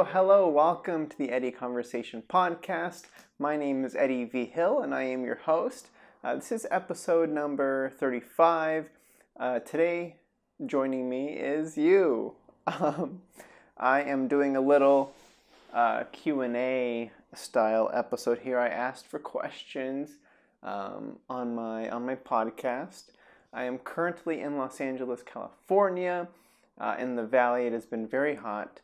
Hello, welcome to the Eddie Conversation Podcast. My name is Eddie Vigil and I am your host. This is episode number 35. Today, joining me is you. I am doing a little Q&A style episode here. I asked for questions on my podcast. I am currently in Los Angeles, California. In the Valley, it has been very hot.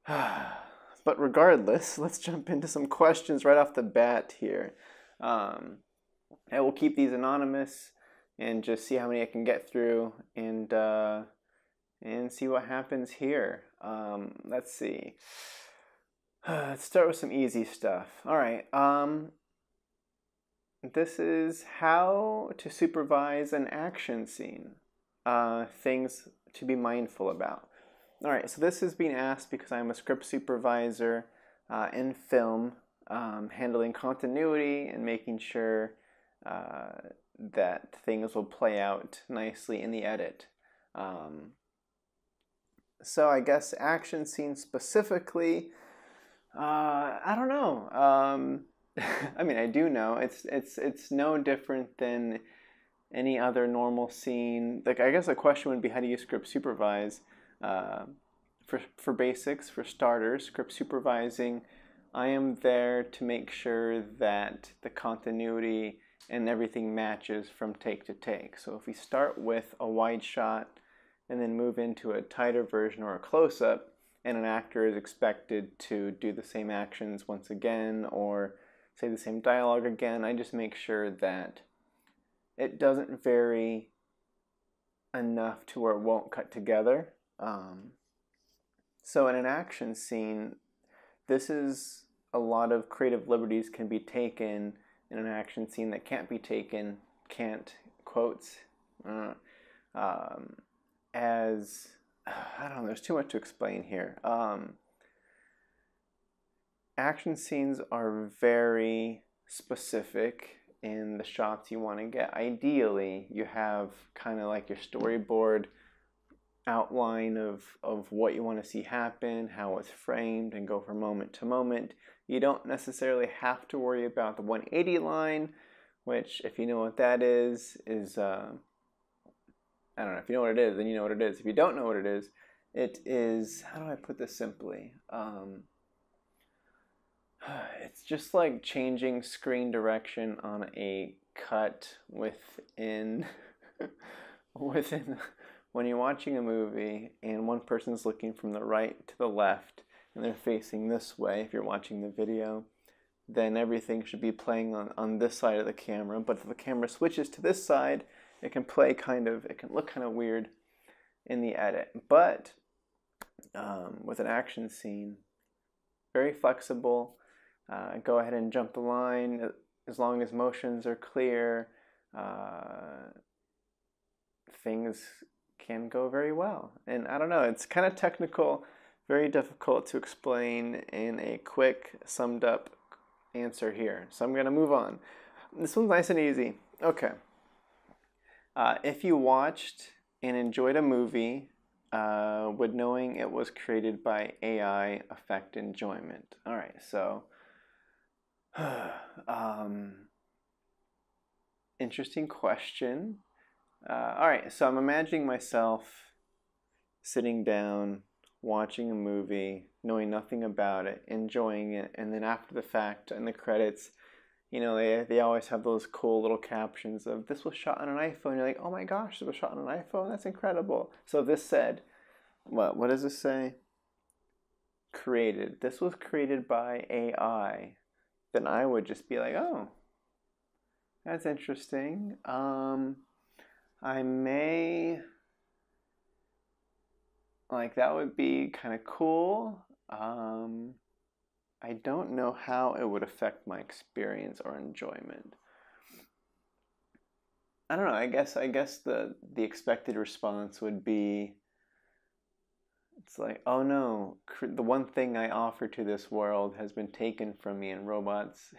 But regardless, let's jump into some questions right off the bat here. I will keep these anonymous and just see how many I can get through and see what happens here. Let's see. Let's start with some easy stuff. All right. This is how to supervise an action scene. Things to be mindful about. All right, so this is being asked because I'm a script supervisor in film, handling continuity and making sure that things will play out nicely in the edit. So I guess action scenes specifically, I don't know. I mean, I do know. It's no different than any other normal scene. Like, I guess the question would be, how do you script supervise? For basics, for starters, script supervising, I am there to make sure that the continuity and everything matches from take to take. So if we start with a wide shot and then move into a tighter version or a close-up, and an actor is expected to do the same actions once again or say the same dialogue again, I just make sure that it doesn't vary enough to where it won't cut together. So in an action scene, this is a lot of creative liberties can be taken in an action scene that can't be taken, quotes, as, I don't know, there's too much to explain here. Action scenes are very specific in the shots you want to get. Ideally, you have kind of like your storyboard outline of what you want to see happen, how it's framed, and go from moment to moment. You don't necessarily have to worry about the 180 line, which, if you know what that is I don't know, if you know what it is, then you know what it is. If you don't know what it is, how do I put this simply? It's just like changing screen direction on a cut within when you're watching a movie and one person's looking from the right to the left and they're facing this way. If you're watching the video, then everything should be playing on this side of the camera. But if the camera switches to this side, it can look kind of weird in the edit. But with an action scene, very flexible. Go ahead and jump the line as long as motions are clear. Things can go very well. And I don't know, it's kind of technical, very difficult to explain in a quick, summed up answer here. So I'm going to move on. This one's nice and easy. Okay. If you watched and enjoyed a movie, would knowing it was created by AI affect enjoyment? All right, so interesting question. All right, so I'm imagining myself sitting down, watching a movie, knowing nothing about it, enjoying it, and then after the fact, in the credits, you know, they always have those cool little captions of, this was shot on an iPhone. You're like, oh my gosh, this was shot on an iPhone? That's incredible. So this said, what does this say? Created. This was created by AI. Then I would just be like, oh, that's interesting. I may, like, that would be kind of cool. I don't know how it would affect my experience or enjoyment. I don't know. I guess the expected response would be, it's like, oh no, the one thing I offer to this world has been taken from me, and robots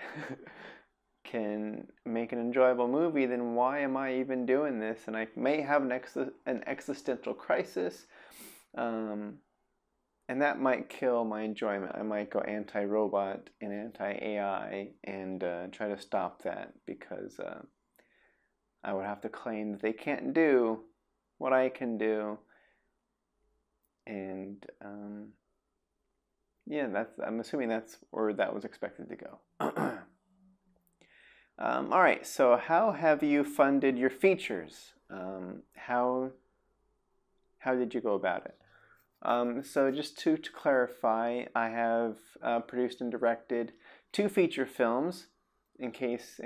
can make an enjoyable movie, then why am I even doing this? And I may have an existential crisis, and that might kill my enjoyment. I might go anti-robot and anti-AI and try to stop that, because I would have to claim that they can't do what I can do. And yeah, I'm assuming that's where that was expected to go. All right, so how have you funded your features? How did you go about it? So just to clarify, I have produced and directed 2 feature films. In case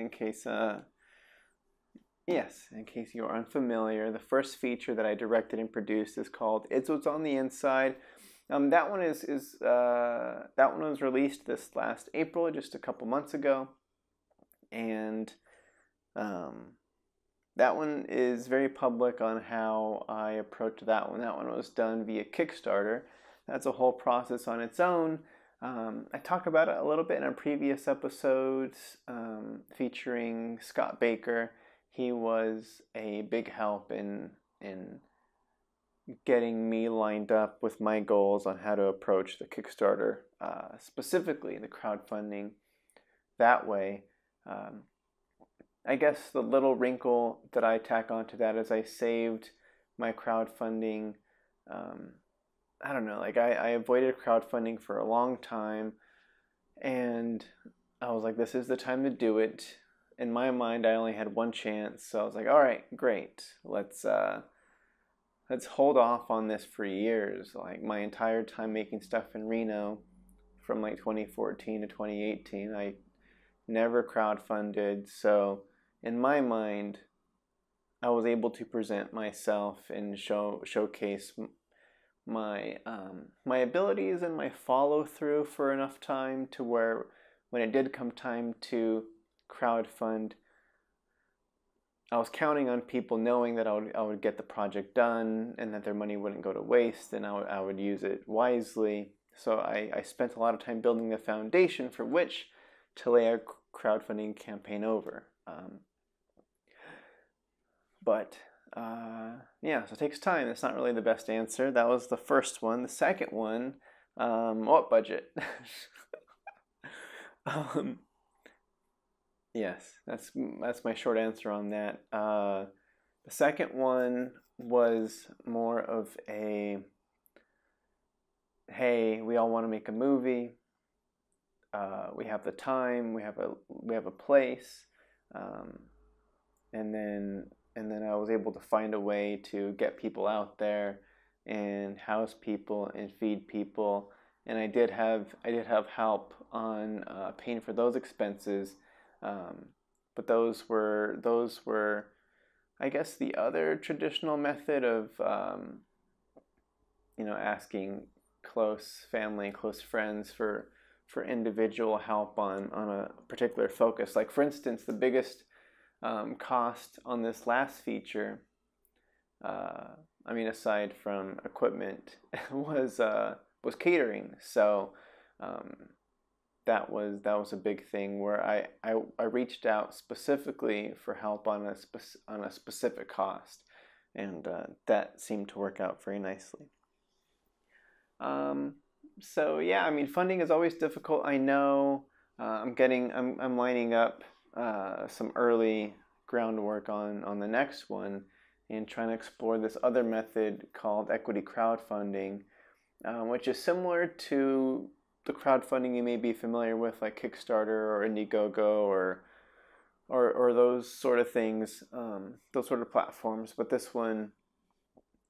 you're unfamiliar, the first feature that I directed and produced is called "It's What's on the Inside." That one was released this last April, just a couple months ago, and that one is very public on how I approached that one. That one was done via Kickstarter. That's a whole process on its own. I talk about it a little bit in a previous episodes featuring Scott Baker. He was a big help in getting me lined up with my goals on how to approach the Kickstarter, specifically the crowdfunding that way. I guess the little wrinkle that I tack onto that is I saved my crowdfunding. I don't know, like I avoided crowdfunding for a long time, and I was like, this is the time to do it. In my mind, I only had one chance, so I was like, all right, great. Let's hold off on this for years. Like my entire time making stuff in Reno, from like 2014 to 2018, I never crowdfunded. So in my mind, I was able to present myself and showcase my abilities and my follow through for enough time to where when it did come time to crowdfund, I was counting on people knowing that I would get the project done and that their money wouldn't go to waste, and I would use it wisely. So I spent a lot of time building the foundation for which to lay a crowdfunding campaign over. Yeah, so it takes time. That's not really the best answer. That was the first one. The second one, what budget? Yes, that's my short answer on that. The second one was more of a, hey, we all want to make a movie. We have the time. We have a place, and then I was able to find a way to get people out there and house people and feed people. And I did have help on paying for those expenses. But those were, I guess, the other traditional method of, asking close family, close friends for individual help on a particular focus. Like, for instance, the biggest cost on this last feature, aside from equipment, was catering. So that was a big thing where I reached out specifically for help on a specific cost, and that seemed to work out very nicely. So yeah, funding is always difficult. I know. I'm lining up some early groundwork on the next one, and trying to explore this other method called equity crowdfunding, which is similar to the crowdfunding you may be familiar with, like Kickstarter or Indiegogo or those sort of things, those sort of platforms. But this one,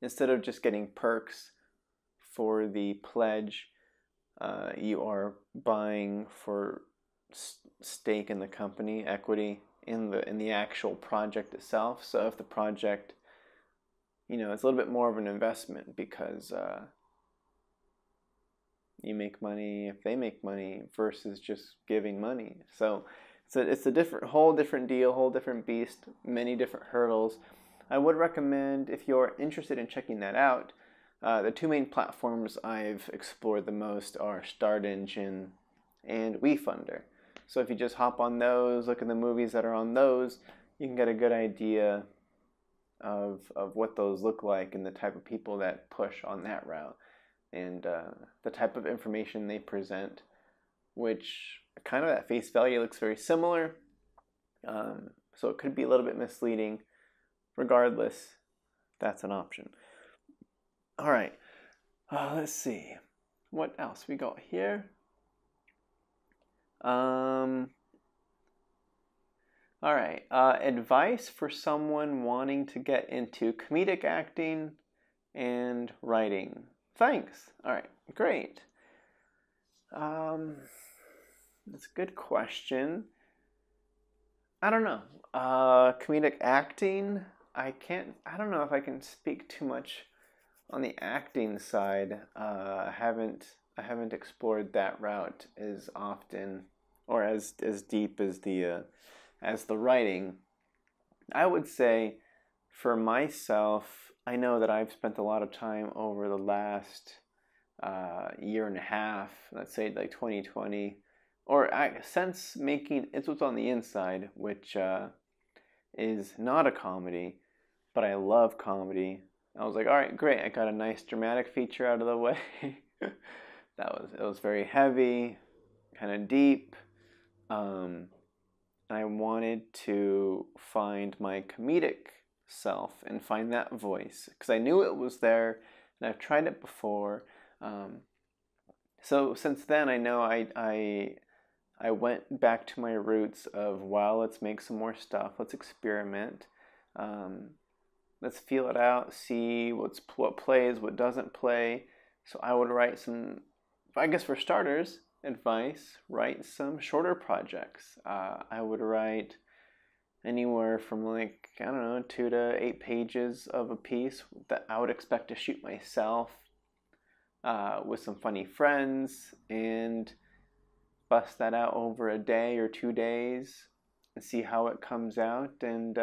instead of just getting perks for the pledge, you are buying for stake in the company, equity in the actual project itself. So if the project, it's a little bit more of an investment, because you make money if they make money versus just giving money. So it's a whole different deal, whole different beast, many different hurdles. I would recommend, if you're interested in checking that out, the 2 main platforms I've explored the most are Start Engine and WeFunder. So if you just hop on those, look at the movies that are on those, you can get a good idea of what those look like and the type of people that push on that route, and the type of information they present, which kind of at face value looks very similar. So it could be a little bit misleading. Regardless, that's an option. All right, let's see. What else we got here? All right, advice for someone wanting to get into comedic acting and writing. Thanks. All right, great. That's a good question. I don't know. Comedic acting, I don't know if I can speak too much on the acting side. I haven't explored that route as often or as deep as the writing. I would say for myself, I know that I've spent a lot of time over the last year and a half, let's say like 2020, since making It's What's on the Inside, which is not a comedy, but I love comedy. I was like, all right, great, I got a nice dramatic feature out of the way. It was very heavy, kind of deep. I wanted to find my comedic self and find that voice because I knew it was there and I've tried it before. So since then, I know I went back to my roots of, well, let's make some more stuff. Let's experiment. Let's feel it out, see what plays, what doesn't play. So I would write some, I guess for starters, advice, write some shorter projects. I would write anywhere from like, I don't know, 2 to 8 pages of a piece that I would expect to shoot myself with some funny friends and bust that out over a day or 2 days and see how it comes out and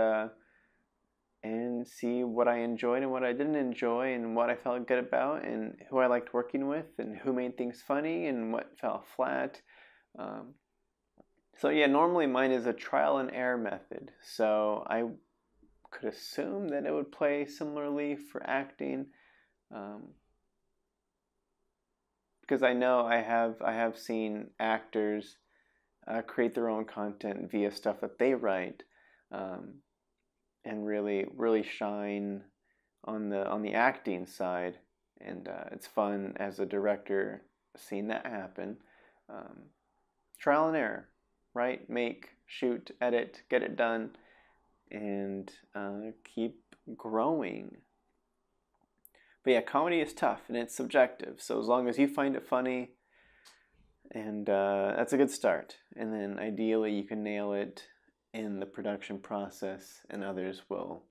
see what I enjoyed and what I didn't enjoy and what I felt good about and who I liked working with and who made things funny and what fell flat. So yeah, normally mine is a trial and error method. So I could assume that it would play similarly for acting. Because I know I have seen actors create their own content via stuff that they write, and really shine on the acting side, and it's fun as a director seeing that happen. Trial and error, right? Make, shoot, edit, get it done, and keep growing. But yeah, comedy is tough and it's subjective. So as long as you find it funny, and that's a good start. And then ideally you can nail it in the production process and others will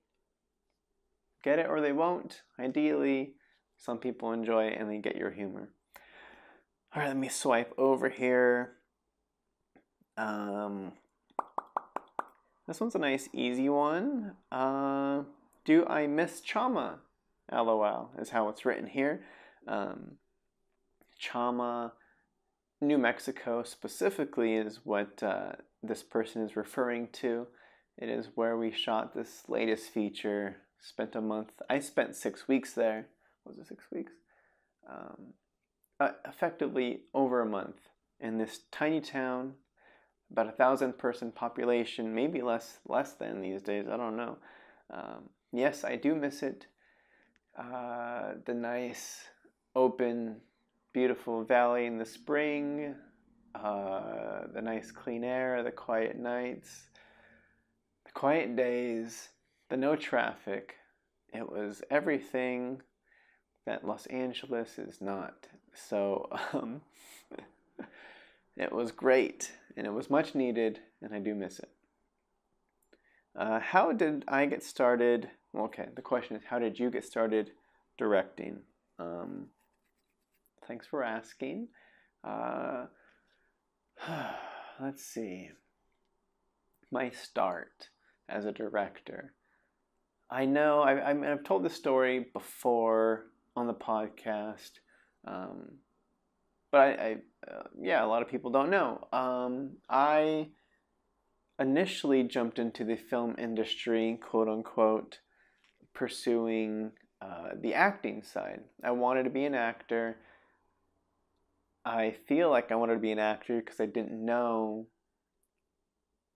get it or they won't. Ideally, some people enjoy it and they get your humor. All right, let me swipe over here. This one's a nice, easy one. Do I miss Chama? LOL is how it's written here. Chama, New Mexico specifically is what this person is referring to. It is where we shot this latest feature. Spent a month. I spent 6 weeks there. Was it 6 weeks? Effectively over a month in this tiny town, about 1,000-person population, maybe less than these days. I don't know. Yes, I do miss it. The nice, open, beautiful valley in the spring, the nice clean air, the quiet nights, the quiet days, the no traffic. It was everything that Los Angeles is not. So it was great, and it was much needed, and I do miss it. How did I get started? Well, okay, the question is, how did you get started directing? Thanks for asking. Let's see. My start as a director. I know I've told this story before on the podcast. yeah, a lot of people don't know. I initially jumped into the film industry, quote unquote, pursuing the acting side. I wanted to be an actor. I feel like I wanted to be an actor because I didn't know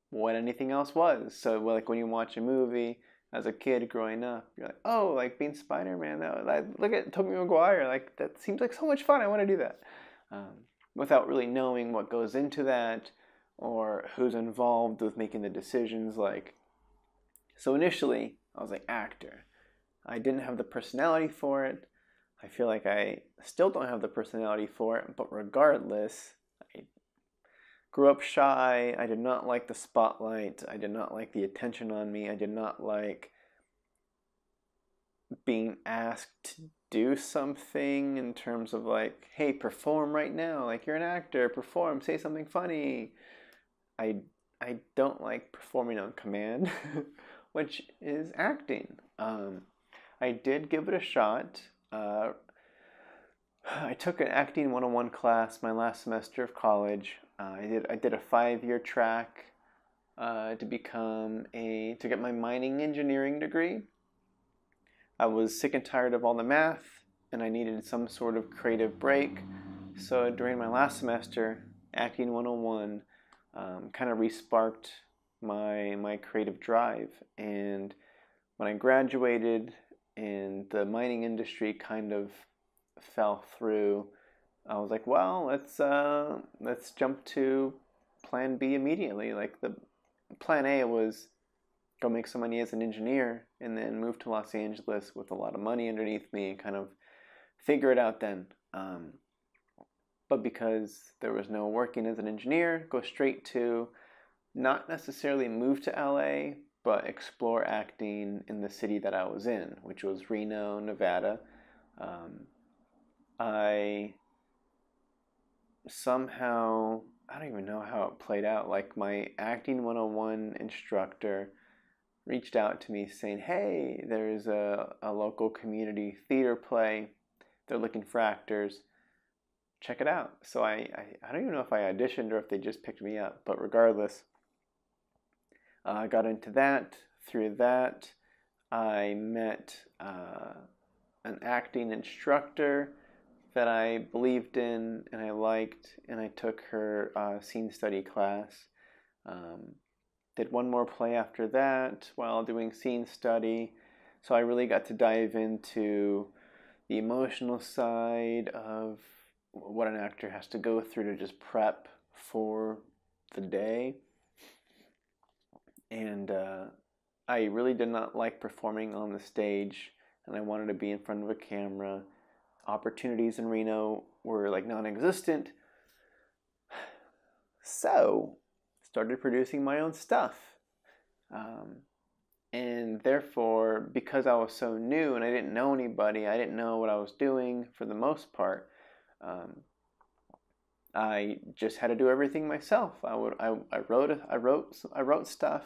what anything else was. So, like when you watch a movie as a kid growing up, you're like, oh, like being Spider-Man. Look at Tobey Maguire. Like that seems like so much fun. I want to do that, without really knowing what goes into that or who's involved with making the decisions. Like, so initially, I was like actor. I didn't have the personality for it. I feel like I still don't have the personality for it, but regardless, I grew up shy. I did not like the spotlight. I did not like the attention on me. I did not like being asked to do something in terms of like, hey, perform right now. Like, you're an actor, perform, say something funny. I don't like performing on command, which is acting. I did give it a shot. I took an acting 101 class my last semester of college. I did a 5-year track to get my mining engineering degree. I was sick and tired of all the math, and I needed some sort of creative break. So during my last semester, acting 101 kind of re-sparked my creative drive. And when I graduated and the mining industry kind of fell through, I was like, well, let's jump to plan B immediately. Like, the plan A was go make some money as an engineer and then move to Los Angeles with a lot of money underneath me and kind of figure it out then. But because there was no working as an engineer, go straight to not necessarily move to LA, but explore acting in the city that I was in, which was Reno, Nevada. I somehow, I don't even know how it played out. Like, my acting 101 instructor reached out to me saying, hey, there's a local community theater play. They're looking for actors. Check it out. So I don't even know if I auditioned or if they just picked me up, but regardless, I got into that. Through that, I met an acting instructor that I believed in and I liked, and I took her scene study class. Did one more play after that while doing scene study. So I really got to dive into the emotional side of what an actor has to go through to just prep for the day. And I really did not like performing on the stage, and I wanted to be in front of a camera. Opportunities in Reno were like non-existent. So started producing my own stuff. And therefore, because I was so new and I didn't know anybody, I didn't know what I was doing for the most part, I just had to do everything myself. I wrote stuff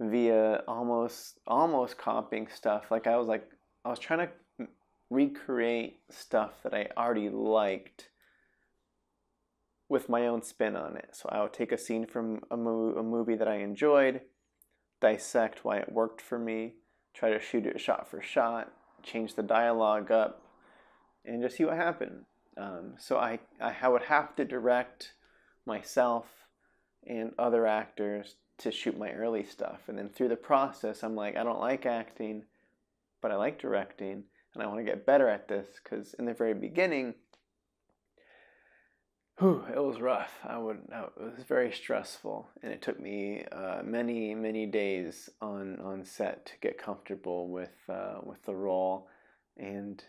via almost copying stuff. I was trying to recreate stuff that I already liked with my own spin on it. So I would take a scene from a movie that I enjoyed, dissect why it worked for me, try to shoot it shot for shot, change the dialogue up, and just see what happened. So I would have to direct myself and other actors to shoot my early stuff. And then through the process, I'm like, I don't like acting, but I like directing, and I want to get better at this, because in the very beginning, it was rough. It was very stressful, and it took me many days on set to get comfortable with the role, and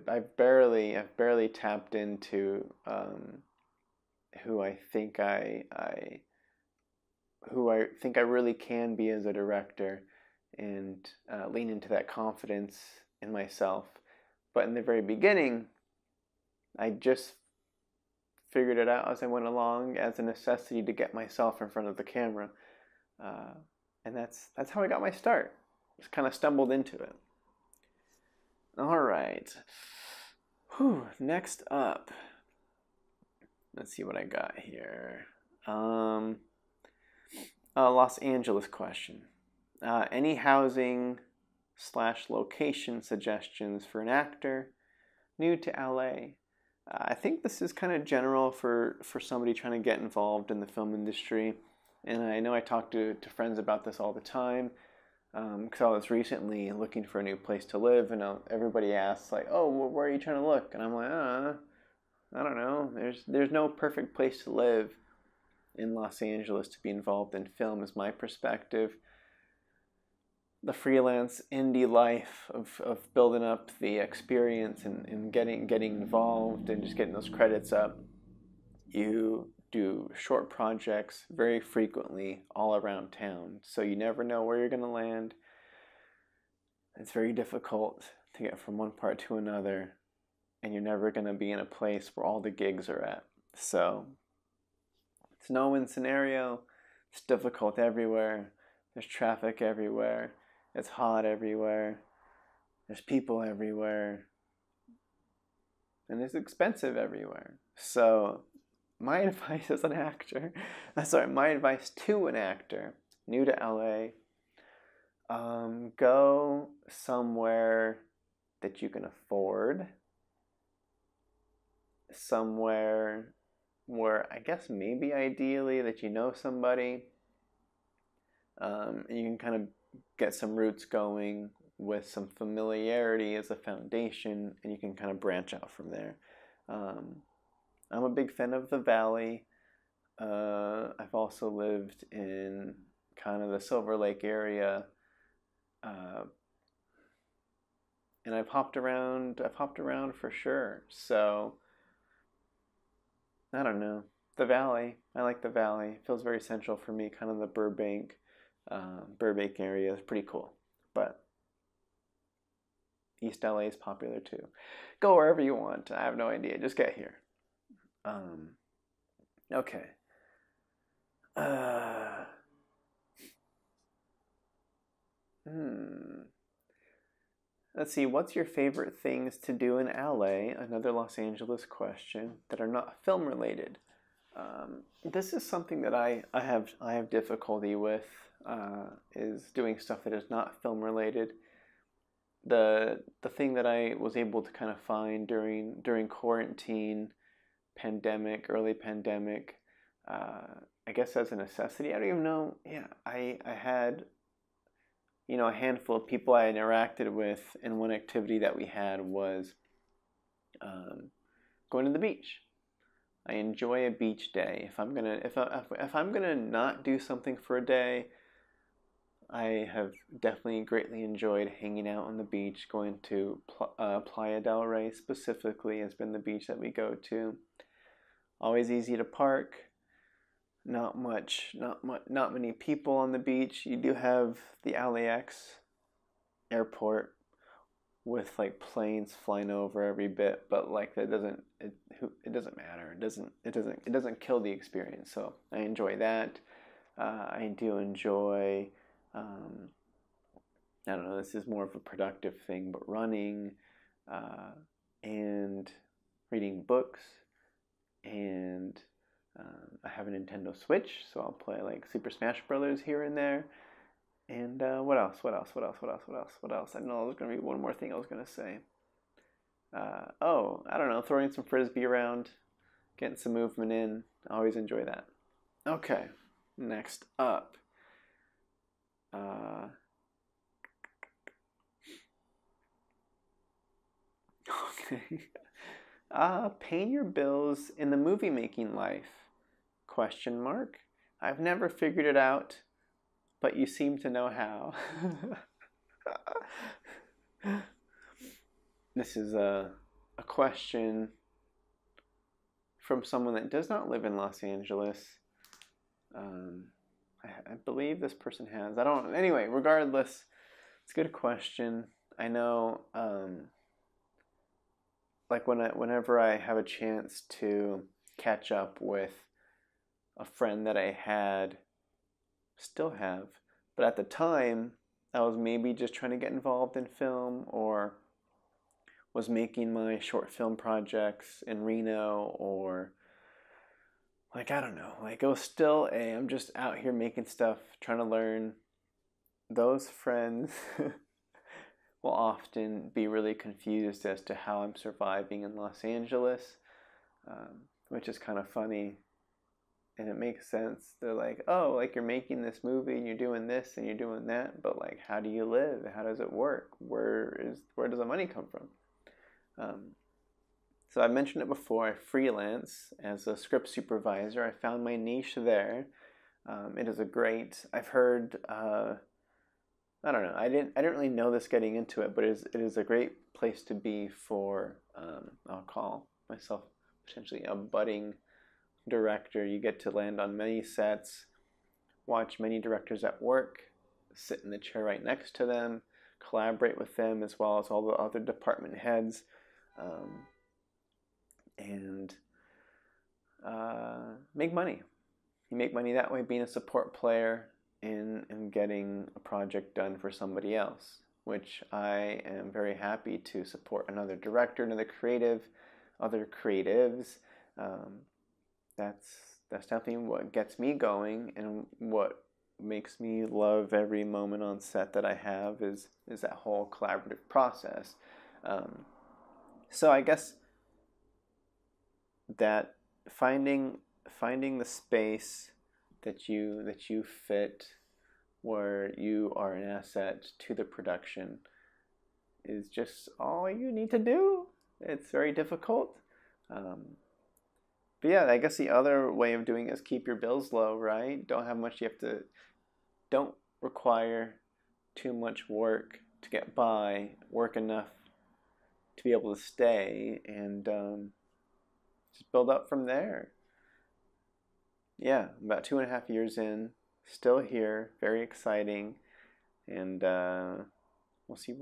I've barely tapped into who I think I really can be as a director, and lean into that confidence in myself. But in the very beginning, I just figured it out as I went along as a necessity to get myself in front of the camera. And that's how I got my start. Just kind of stumbled into it. All right. Next up, Let's see what I got here. Los Angeles question. Any housing / location suggestions for an actor new to LA? I think this is kind of general for somebody trying to get involved in the film industry. And I know I talk to friends about this all the time, because I was recently looking for a new place to live, and everybody asks like, "Oh, where are you trying to look?" And I'm like, I don't know. There's no perfect place to live in Los Angeles to be involved in film, is my perspective. The freelance indie life of building up the experience and getting involved and just getting those credits up. You do short projects very frequently all around town, so you never know where you're going to land. It's very difficult to get from one part to another, and you're never going to be in a place where all the gigs are at. So it's a no-win scenario. It's difficult everywhere. There's traffic everywhere. It's hot everywhere. There's people everywhere. And it's expensive everywhere. So my advice as an actor, my advice to an actor new to LA, go somewhere that you can afford. Somewhere where I guess maybe ideally that you know somebody, and you can kind of get some roots going with some familiarity as a foundation, and you can kind of branch out from there. I'm a big fan of the Valley. I've also lived in kind of the Silver Lake area, and I've hopped around for sure. So I don't know. The Valley. I like the Valley. It feels very central for me. Kind of the Burbank area is pretty cool. But East LA is popular too. Go wherever you want. I have no idea. Just get here. Okay. Let's see. What's your favorite things to do in LA? Another Los Angeles question that are not film related. This is something that I have difficulty with. Is doing stuff that is not film related. The thing that I was able to kind of find during quarantine, early pandemic, I guess as a necessity. I don't even know. Yeah, I had, a handful of people I interacted with, and one activity that we had was going to the beach. I enjoy a beach day. If I'm gonna not do something for a day, I have definitely greatly enjoyed hanging out on the beach. Going to Playa del Rey specifically has been the beach that we go to. Always easy to park. Not many people on the beach. You do have the LAX airport with like planes flying over every bit, but like it doesn't matter. It doesn't kill the experience. So I enjoy that. I do enjoy. I don't know. This is more of a productive thing, but running, and reading books, and I have a Nintendo Switch, so I'll play like Super Smash Brothers here and there. And what else? I know there's going to be one more thing I was going to say. I don't know, throwing some frisbee around, getting some movement in. I always enjoy that. Okay, next up. Okay. Paying your bills in the movie making life? Question mark. I've never figured it out, but you seem to know how. This is a question from someone that does not live in Los Angeles. I believe this person has. I don't. Anyway, regardless, it's a good question. I know. Like whenever I have a chance to catch up with a friend that I still have, but at the time I was maybe just trying to get involved in film, or was making my short film projects in Reno, or like, I don't know, like, it was still I'm just out here making stuff, trying to learn. Those friends will often be really confused as to how I'm surviving in Los Angeles, which is kind of funny. And it makes sense. They're like, oh, like you're making this movie and you're doing this and you're doing that, but like, how do you live? How does it work? Where does the money come from? So I mentioned it before. I freelance as a script supervisor. I found my niche there. It is a great. I've heard. I don't know. I didn't really know this getting into it, but it is a great place to be for. I'll call myself potentially a budding director. You get to land on many sets, watch many directors at work, sit in the chair right next to them, collaborate with them as well as all the other department heads, and make money. You make money that way being a support player in getting a project done for somebody else, which I am very happy to support another director, another creative, other creatives. That's definitely what gets me going, and what makes me love every moment on set that I have is that whole collaborative process. So I guess that finding the space that you fit, where you are an asset to the production, is just all you need to do. It's very difficult. But yeah, I guess the other way of doing it is keep your bills low, right? Don't have much you have to, don't require too much work to get by, work enough to be able to stay, and just build up from there. Yeah, about 2.5 years in, still here, very exciting, and we'll see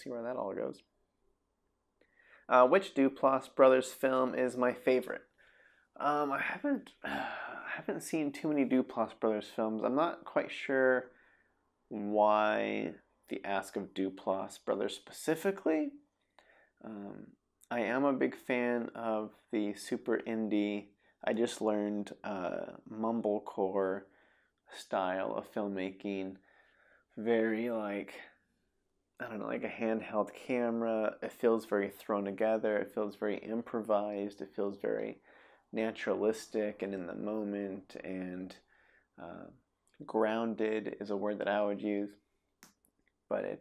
where that all goes. Which Duplass brothers film is my favorite? I haven't seen too many Duplass brothers films. I'm not quite sure why the ask of Duplass brothers specifically. I am a big fan of the super indie. I just learned mumblecore style of filmmaking. Very like, I don't know, like a handheld camera. It feels very thrown together. It feels very improvised. It feels very naturalistic and in the moment, and grounded is a word that I would use. But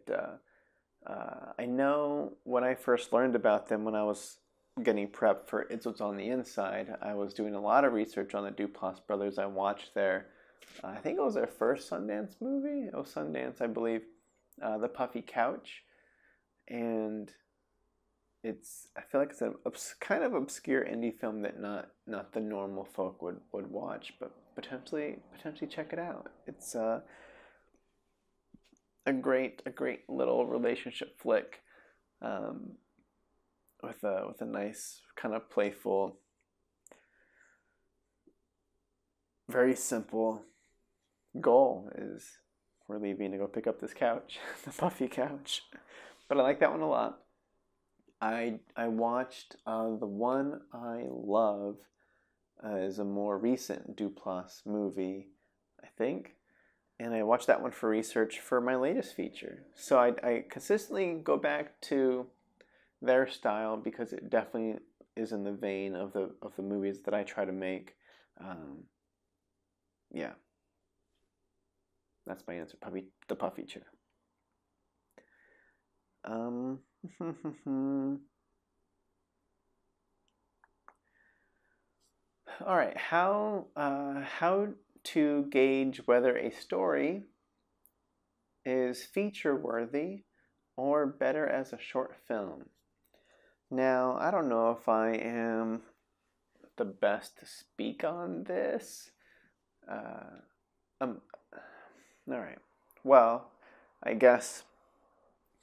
I know when I first learned about them, when I was getting prepped for It's What's on the Inside, I was doing a lot of research on the Duplass brothers. I watched their, I think it was their first Sundance movie. It was Sundance, I believe, The Puffy Couch. And I feel like it's a kind of obscure indie film that not the normal folk would watch, but potentially check it out. It's a great little relationship flick, with a nice kind of playful, very simple goal is we're leaving to go pick up this couch, the Puffy Couch. But I like that one a lot. I watched the one I love is a more recent Duplass movie, I think, and I watched that one for research for my latest feature. So I consistently go back to their style because it definitely is in the vein of the movies that I try to make. Yeah, that's my answer. The Puffy Chair. All right, how to gauge whether a story is feature worthy or better as a short film. Now, I don't know if I am the best to speak on this. All right. Well, I guess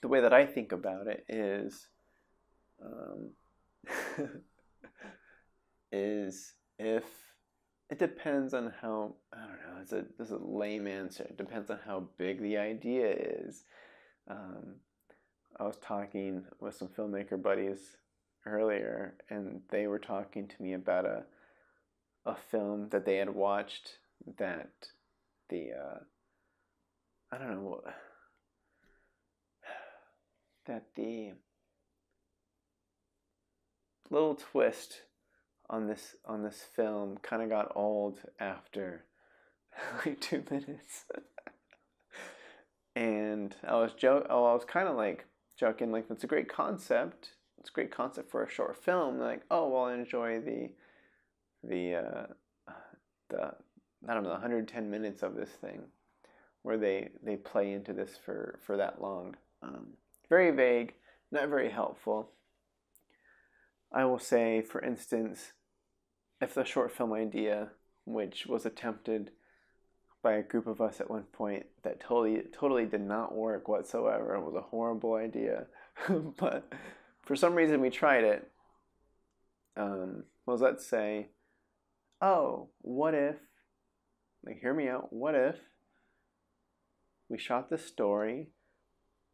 the way that I think about it is is if it depends on how, I don't know, this is a lame answer. It depends on how big the idea is. I was talking with some filmmaker buddies earlier, and they were talking to me about a film that they had watched that the I don't know, that the little twist on this film kind of got old after like 2 minutes. And I was kind of like joking, like, that's a great concept. It's a great concept for a short film. Like, oh, well, I enjoy the I don't know, 110 minutes of this thing where they play into this for that long. Very vague, not very helpful. I will say, for instance, if the short film idea, which was attempted by a group of us at one point, that totally did not work whatsoever. It was a horrible idea. But for some reason we tried it. Was, let's say, oh, what if, like, hear me out, what if we shot this story,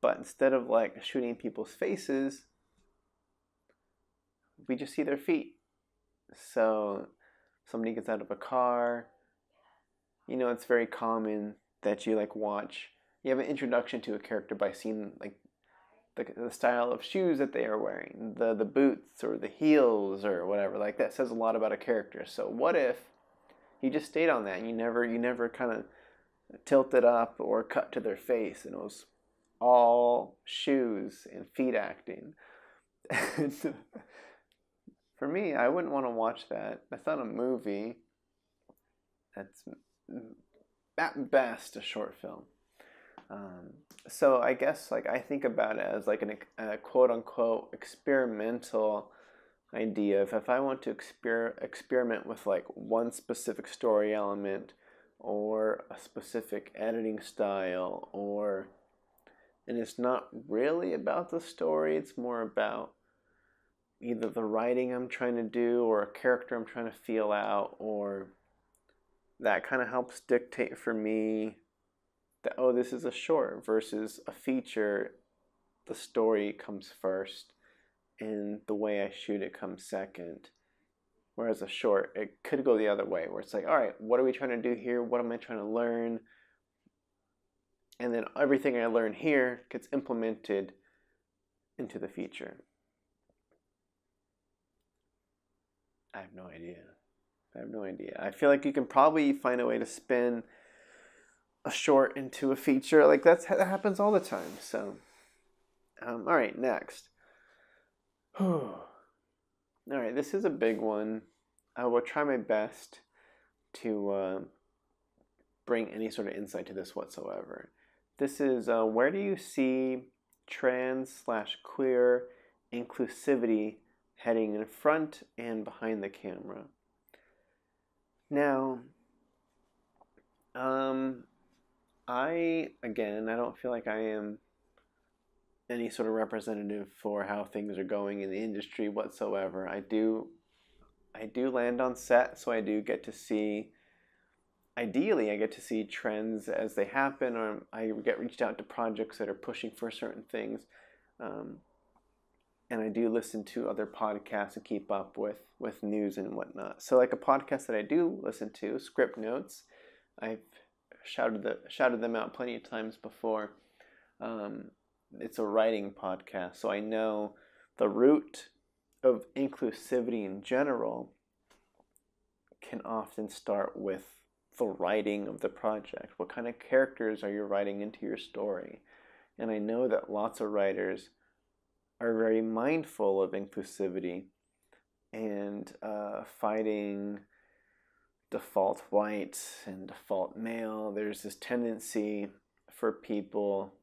but instead of like shooting people's faces, we just see their feet. So somebody gets out of a car. You know, it's very common that you like watch, you have an introduction to a character by seeing like the style of shoes that they are wearing, the boots or the heels or whatever. Like, that says a lot about a character. So what if you just stayed on that and you never kind of tilted up or cut to their face, and it was all shoes and feet acting? For me, I wouldn't want to watch that. That's not a movie. That's at best a short film. So I guess, like, I think about it as like a quote unquote experimental idea. If I want to experiment with like one specific story element or a specific editing style, and it's not really about the story, it's more about either the writing I'm trying to do or a character I'm trying to feel out, or that kind of helps dictate for me that, oh, this is a short versus a feature. The story comes first and the way I shoot it comes second. Whereas a short, it could go the other way, where it's like, all right, what are we trying to do here? What am I trying to learn? And then everything I learn here gets implemented into the feature. I have no idea. I feel like you can probably find a way to spin a short into a feature. Like, that happens all the time. So, all right, next. All right, this is a big one. I will try my best to bring any sort of insight to this whatsoever. This is, where do you see trans/queer inclusivity heading in front and behind the camera? Now, I don't feel like I am any sort of representative for how things are going in the industry whatsoever. I do land on set, so I do get to see, ideally, I get to see trends as they happen, or I get reached out to projects that are pushing for certain things. And I do listen to other podcasts to keep up with news and whatnot. So, like, a podcast that I do listen to, Script Notes, I've shouted them out plenty of times before. It's a writing podcast, so I know the root of inclusivity in general can often start with the writing of the project. What kind of characters are you writing into your story? And I know that lots of writers are very mindful of inclusivity and fighting default white and default male. There's this tendency for people,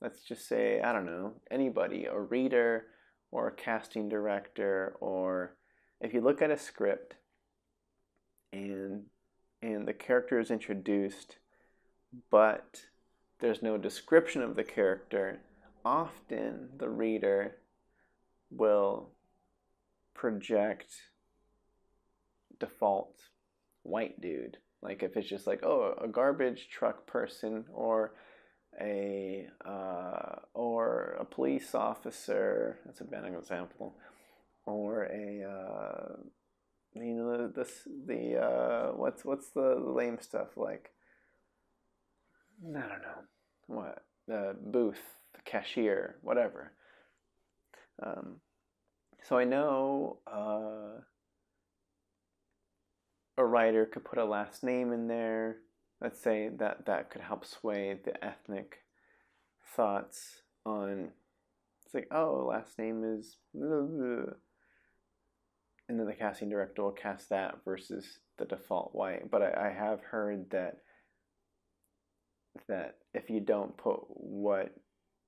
let's just say, I don't know, anybody, a reader or a casting director, or if you look at a script and the character is introduced, but there's no description of the character, often the reader will project default white dude. Like, if it's just like, oh, a garbage truck person, or a police officer, that's a bad example, or a what's the lame stuff like? I don't know what, the booth, the cashier, whatever. So I know a writer could put a last name in there. Let's say that could help sway the ethnic thoughts on. It's like, oh, last name is, and then the casting director will cast that versus the default white. But I have heard that if you don't put what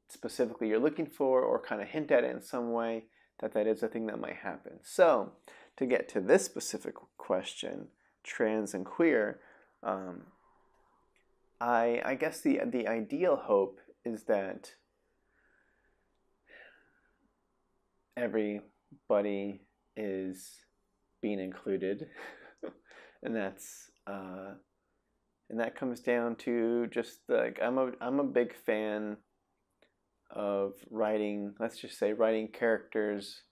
specifically you're looking for or kind of hint at it in some way, that is a thing that might happen. So to get to this specific question, trans and queer, I guess the ideal hope is that everybody is being included, and that comes down to just like I'm a big fan of writing. Let's just say writing characters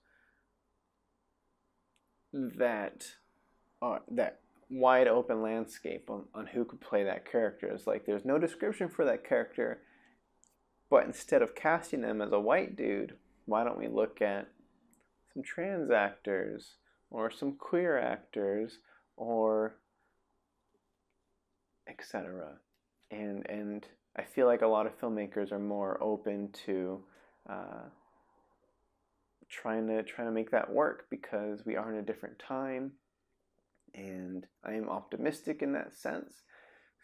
that wide open landscape on who could play that character. It's like there's no description for that character, but instead of casting them as a white dude, why don't we look at some trans actors or some queer actors or etc. And I feel like a lot of filmmakers are more open to trying to make that work because we are in a different time, and I am optimistic in that sense.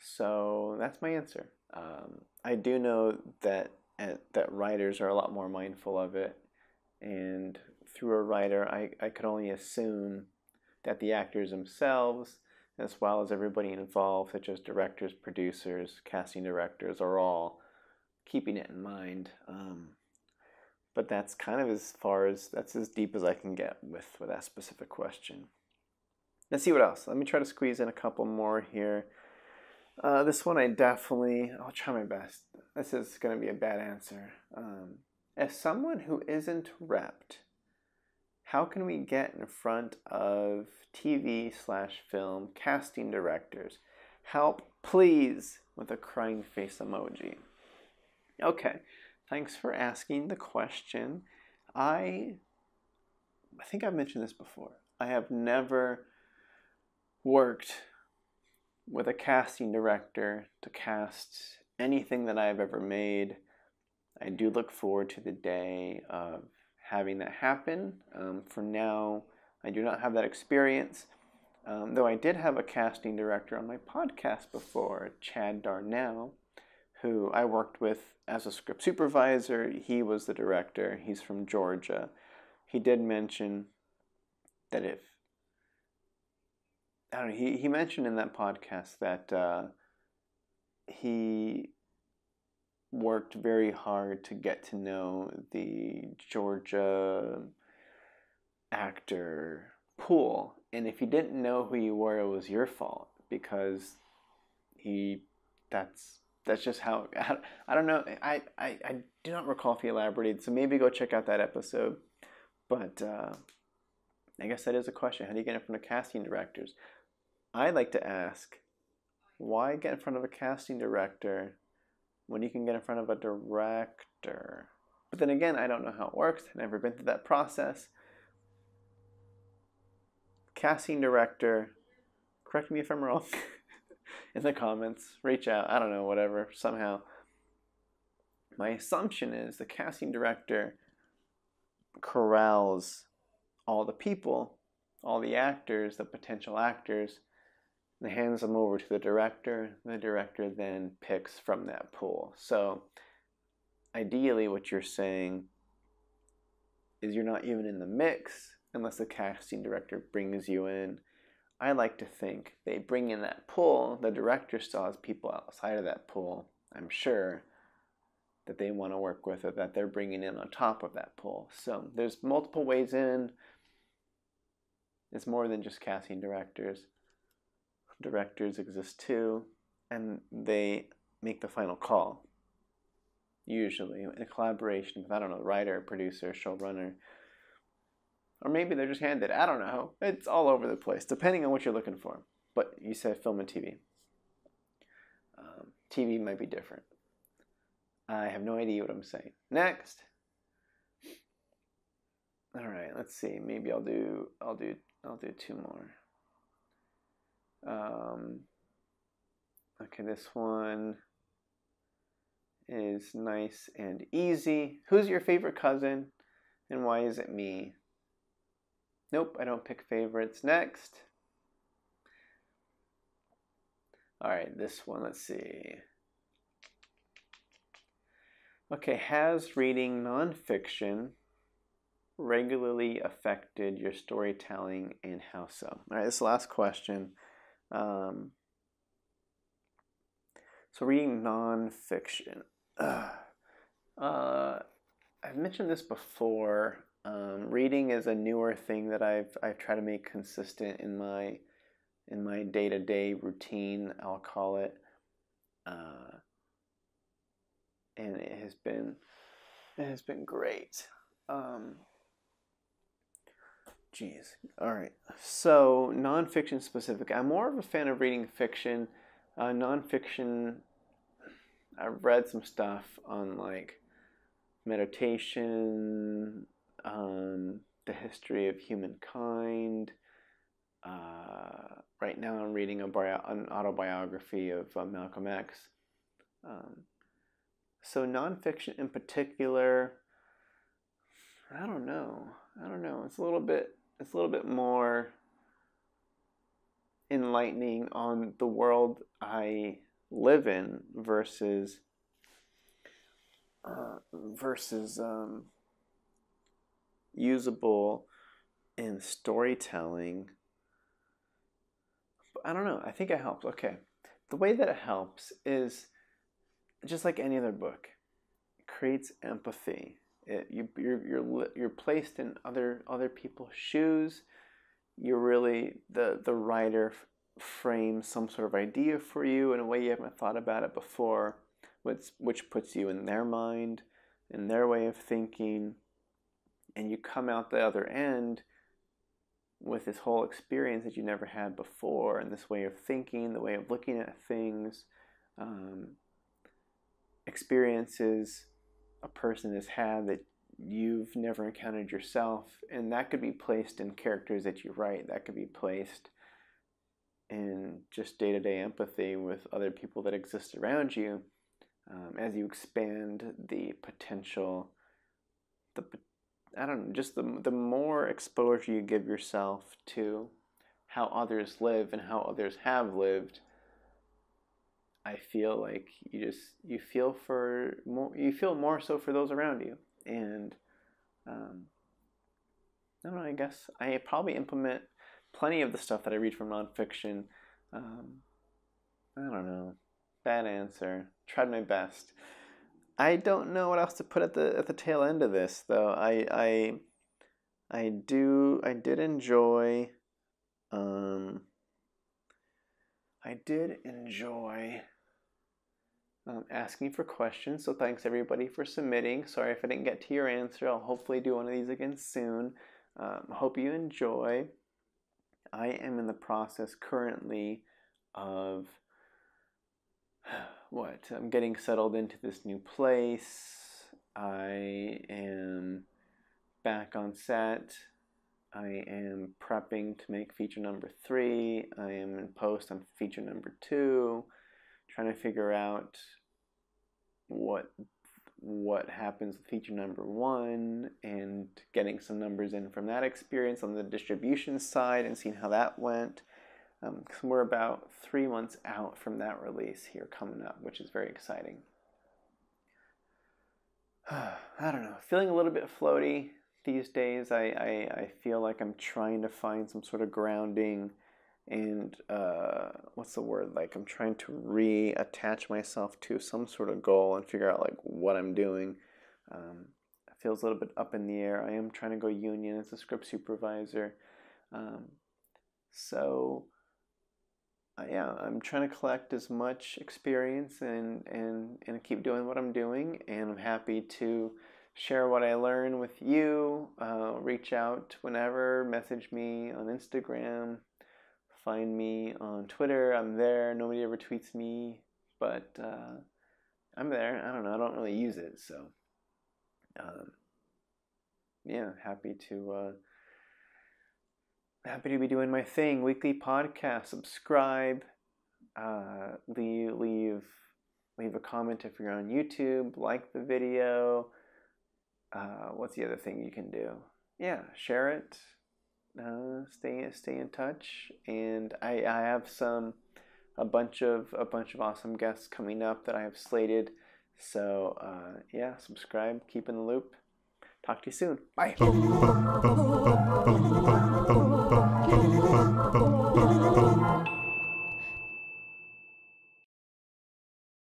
So that's my answer. I do know that writers are a lot more mindful of it, and through a writer, I could only assume that the actors themselves, as well as everybody involved, such as directors, producers, casting directors, are all keeping it in mind. But that's kind of that's as deep as I can get with that specific question. Let's see what else. Let me try to squeeze in a couple more here. This one I'll try my best. This is going to be a bad answer. As someone who isn't repped, how can we get in front of TV/film casting directors? Help, please, with a crying face emoji. Okay, thanks for asking the question. I think I've mentioned this before. I have never worked with a casting director to cast anything that I've ever made. I do look forward to the day of having that happen. For now, I do not have that experience, though I did have a casting director on my podcast before, Chad Darnell, who I worked with as a script supervisor. He was the director. He's from Georgia. He did mention that he mentioned in that podcast that he worked very hard to get to know the Georgia actor pool, and if you didn't know who you were, it was your fault, because that's just how, I don't know, I do not recall if he elaborated, so maybe go check out that episode. But I guess that is a question. How do you get in front of casting directors? I'd like to ask, why get in front of a casting director when you can get in front of a director? But then again, I don't know how it works. I've never been through that process. Casting director, correct me if I'm wrong in the comments, reach out, I don't know, whatever, somehow. My assumption is the casting director corrals all the people, all the actors, the potential actors, and hands them over to the director. The director then picks from that pool. So ideally what you're saying is you're not even in the mix unless the casting director brings you in. I like to think they bring in that pool. The director still has people outside of that pool, I'm sure, that they want to work with, or that they're bringing in on top of that pool. So there's multiple ways in. It's more than just casting directors. Directors exist too, and they make the final call, usually in collaboration with, I don't know, writer, producer, showrunner, Or maybe they're just handed. I don't know. It's all over the place, depending on what you're looking for. But you said film and TV. TV might be different. I have no idea what I'm saying. Next. All right, let's see. Maybe I'll do 2 more. Okay, this one is nice and easy. Who's your favorite cousin, and why is it me? Nope, I don't pick favorites. Next. All right, this one, let's see. Okay, has reading nonfiction regularly affected your storytelling, and how so? All right, this last question. So reading nonfiction. I've mentioned this before. Reading is a newer thing that I've tried to make consistent in my day-to-day routine, I'll call it. And it has been great. Geez. All right. So nonfiction specific. I'm more of a fan of reading fiction. Nonfiction, I've read some stuff on like meditation, the history of humankind. Right now I'm reading an autobiography of Malcolm X. So nonfiction in particular, I don't know. It's a little bit more enlightening on the world I live in versus usable in storytelling. But I don't know. I think it helps. Okay, the way that it helps is just like any other book. It creates empathy. You're placed in other people's shoes. You're really the writer frames some sort of idea for you in a way you haven't thought about it before, which puts you in their mind, in their way of thinking, and you come out the other end with this whole experience that you never had before, and this way of thinking, the way of looking at things, experiences a person has had that you've never encountered yourself, and that could be placed in characters that you write. That could be placed in just day-to-day empathy with other people that exist around you, as you expand the potential. The more exposure you give yourself to how others live and how others have lived, I feel like you feel more so for those around you. And I don't know, I guess I probably implement plenty of the stuff that I read from nonfiction. I don't know. Bad answer. Tried my best. I don't know what else to put at the tail end of this, though. I did enjoy asking for questions, so thanks everybody for submitting. Sorry if I didn't get to your answer. I'll hopefully do one of these again soon. Hope you enjoy. I am in the process currently of I'm getting settled into this new place. I am back on set. I am prepping to make feature number 3. I am in post on feature number 2. Trying to figure out what happens with feature number 1 and getting some numbers in from that experience on the distribution side and seeing how that went. Because we're about 3 months out from that release here coming up, which is very exciting. I don't know, feeling a little bit floaty these days. I feel like I'm trying to find some sort of grounding and what's the word, like I'm trying to reattach myself to some sort of goal and figure out like what I'm doing. It feels a little bit up in the air. I am trying to go union as a script supervisor, so yeah, I'm trying to collect as much experience and keep doing what I'm doing, and I'm happy to share what I learn with you. Reach out whenever. Message me on Instagram. Find me on Twitter. I'm there. Nobody ever tweets me, but I'm there. I don't know. I don't really use it, so yeah, happy to be doing my thing. Weekly podcast. Subscribe. Leave a comment if you're on YouTube. Like the video. What's the other thing you can do? Yeah, share it. Stay in touch, and I have a bunch of awesome guests coming up that I have slated. So yeah, subscribe, keep in the loop. Talk to you soon. Bye.